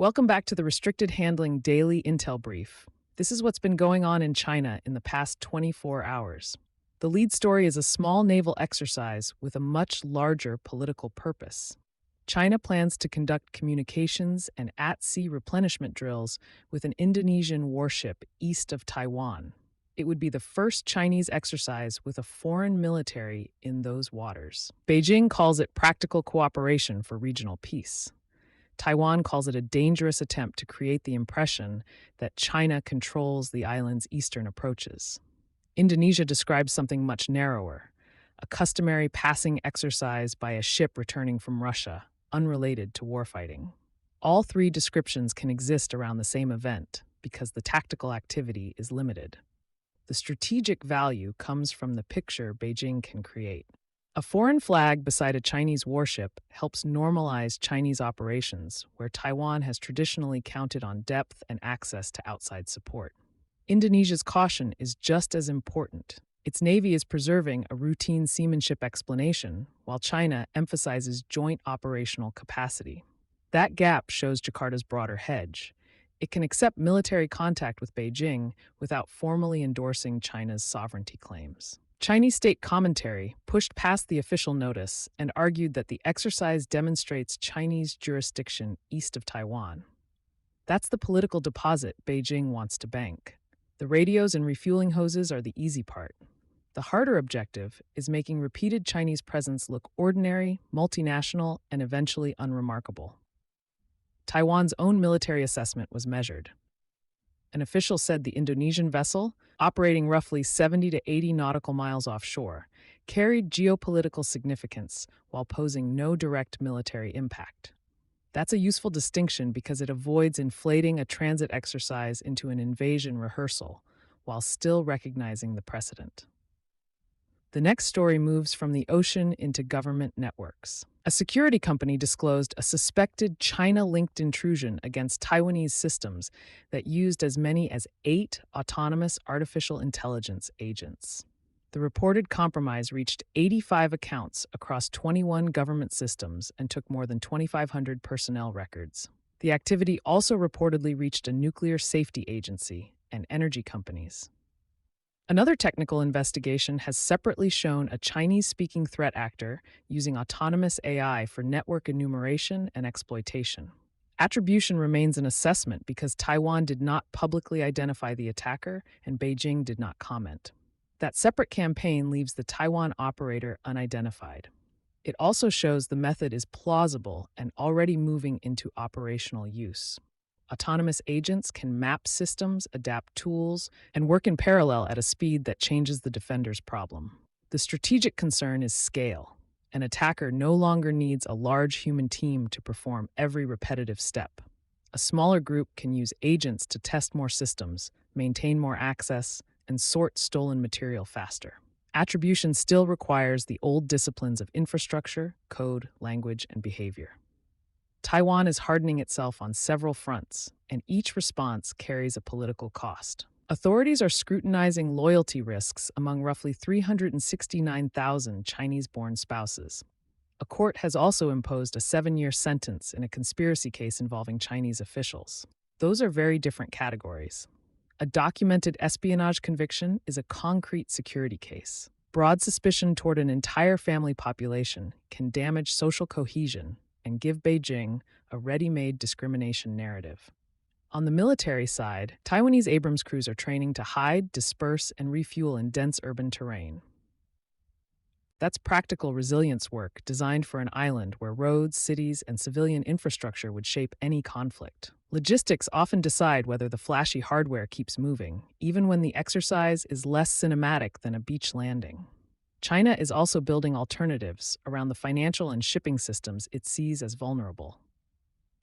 Welcome back to the Restricted Handling Daily Intel Brief. This is what's been going on in China in the past 24 hours. The lead story is a small naval exercise with a much larger political purpose. China plans to conduct communications and at-sea replenishment drills with an Indonesian warship east of Taiwan. It would be the first Chinese exercise with a foreign military in those waters. Beijing calls it practical cooperation for regional peace. Taiwan calls it a dangerous attempt to create the impression that China controls the island's eastern approaches. Indonesia describes something much narrower, a customary passing exercise by a ship returning from Russia, unrelated to warfighting. All three descriptions can exist around the same event because the tactical activity is limited. The strategic value comes from the picture Beijing can create. A foreign flag beside a Chinese warship helps normalize Chinese operations, where Taiwan has traditionally counted on depth and access to outside support. Indonesia's caution is just as important. Its navy is preserving a routine seamanship explanation, while China emphasizes joint operational capacity. That gap shows Jakarta's broader hedge. It can accept military contact with Beijing without formally endorsing China's sovereignty claims. Chinese state commentary pushed past the official notice and argued that the exercise demonstrates Chinese jurisdiction east of Taiwan. That's the political deposit Beijing wants to bank. The radios and refueling hoses are the easy part. The harder objective is making repeated Chinese presence look ordinary, multinational, and eventually unremarkable. Taiwan's own military assessment was measured. An official said the Indonesian vessel, operating roughly 70 to 80 nautical miles offshore, carried geopolitical significance while posing no direct military impact. That's a useful distinction because it avoids inflating a transit exercise into an invasion rehearsal while still recognizing the precedent. The next story moves from the ocean into government networks. A security company disclosed a suspected China-linked intrusion against Taiwanese systems that used as many as 8 autonomous artificial intelligence agents. The reported compromise reached 85 accounts across 21 government systems and took more than 2,500 personnel records. The activity also reportedly reached a nuclear safety agency and energy companies. Another technical investigation has separately shown a Chinese-speaking threat actor using autonomous AI for network enumeration and exploitation. Attribution remains an assessment because Taiwan did not publicly identify the attacker and Beijing did not comment. That separate campaign leaves the Taiwan operator unidentified. It also shows the method is plausible and already moving into operational use. Autonomous agents can map systems, adapt tools, and work in parallel at a speed that changes the defender's problem. The strategic concern is scale. An attacker no longer needs a large human team to perform every repetitive step. A smaller group can use agents to test more systems, maintain more access, and sort stolen material faster. Attribution still requires the old disciplines of infrastructure, code, language, and behavior. Taiwan is hardening itself on several fronts, and each response carries a political cost. Authorities are scrutinizing loyalty risks among roughly 369,000 Chinese-born spouses. A court has also imposed a 7-year sentence in a conspiracy case involving Chinese officials. Those are very different categories. A documented espionage conviction is a concrete security case. Broad suspicion toward an entire family population can damage social cohesion and give Beijing a ready-made discrimination narrative. On the military side, Taiwanese Abrams crews are training to hide, disperse, and refuel in dense urban terrain. That's practical resilience work designed for an island where roads, cities, and civilian infrastructure would shape any conflict. Logistics often decide whether the flashy hardware keeps moving, even when the exercise is less cinematic than a beach landing. China is also building alternatives around the financial and shipping systems it sees as vulnerable.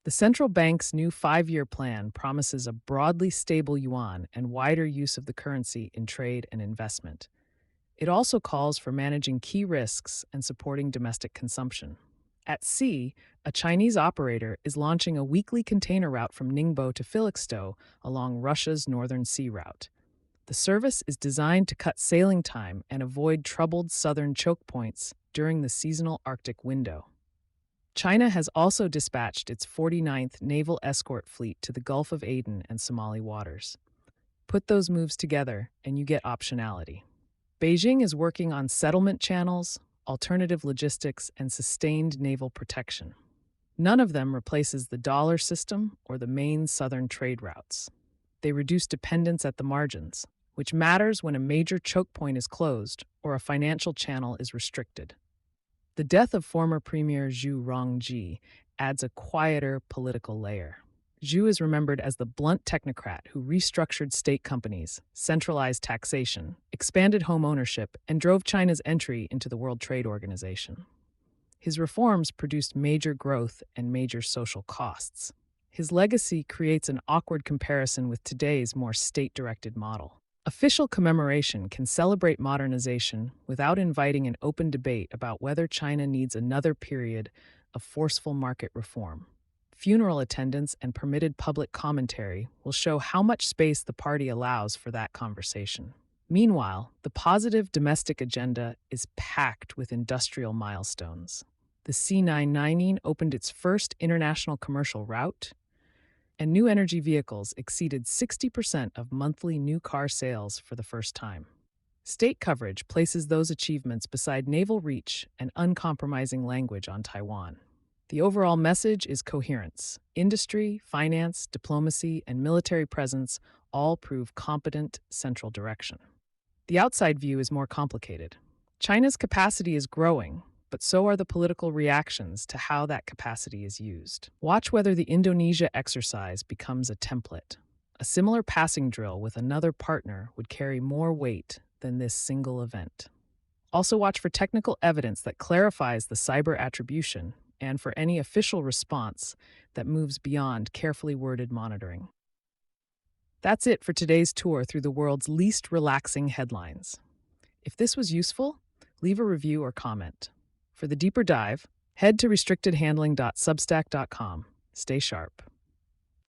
The central bank's new 5-year plan promises a broadly stable yuan and wider use of the currency in trade and investment. It also calls for managing key risks and supporting domestic consumption. At sea, a Chinese operator is launching a weekly container route from Ningbo to Felixstowe along Russia's Northern Sea route. The service is designed to cut sailing time and avoid troubled southern choke points during the seasonal Arctic window. China has also dispatched its 49th Naval Escort Fleet to the Gulf of Aden and Somali waters. Put those moves together, and you get optionality. Beijing is working on settlement channels, alternative logistics, and sustained naval protection. None of them replaces the dollar system or the main southern trade routes. They reduce dependence at the margins, which matters when a major choke point is closed or a financial channel is restricted. The death of former Premier Rongji adds a quieter political layer. Zhu is remembered as the blunt technocrat who restructured state companies, centralized taxation, expanded home ownership, and drove China's entry into the World Trade Organization. His reforms produced major growth and major social costs. His legacy creates an awkward comparison with today's more state-directed model. Official commemoration can celebrate modernization without inviting an open debate about whether China needs another period of forceful market reform. Funeral attendance and permitted public commentary will show how much space the party allows for that conversation. Meanwhile, the positive domestic agenda is packed with industrial milestones. The C919 opened its first international commercial route, and new energy vehicles exceeded 60% of monthly new car sales for the first time. State coverage places those achievements beside naval reach and uncompromising language on Taiwan. The overall message is coherence. Industry, finance, diplomacy, and military presence all prove competent central direction. The outside view is more complicated. China's capacity is growing, but so are the political reactions to how that capacity is used. Watch whether the Indonesia exercise becomes a template. A similar passing drill with another partner would carry more weight than this single event. Also watch for technical evidence that clarifies the cyber attribution and for any official response that moves beyond carefully worded monitoring. That's it for today's tour through the world's least relaxing headlines. If this was useful, leave a review or comment. For the deeper dive, head to restrictedhandling.substack.com. Stay sharp.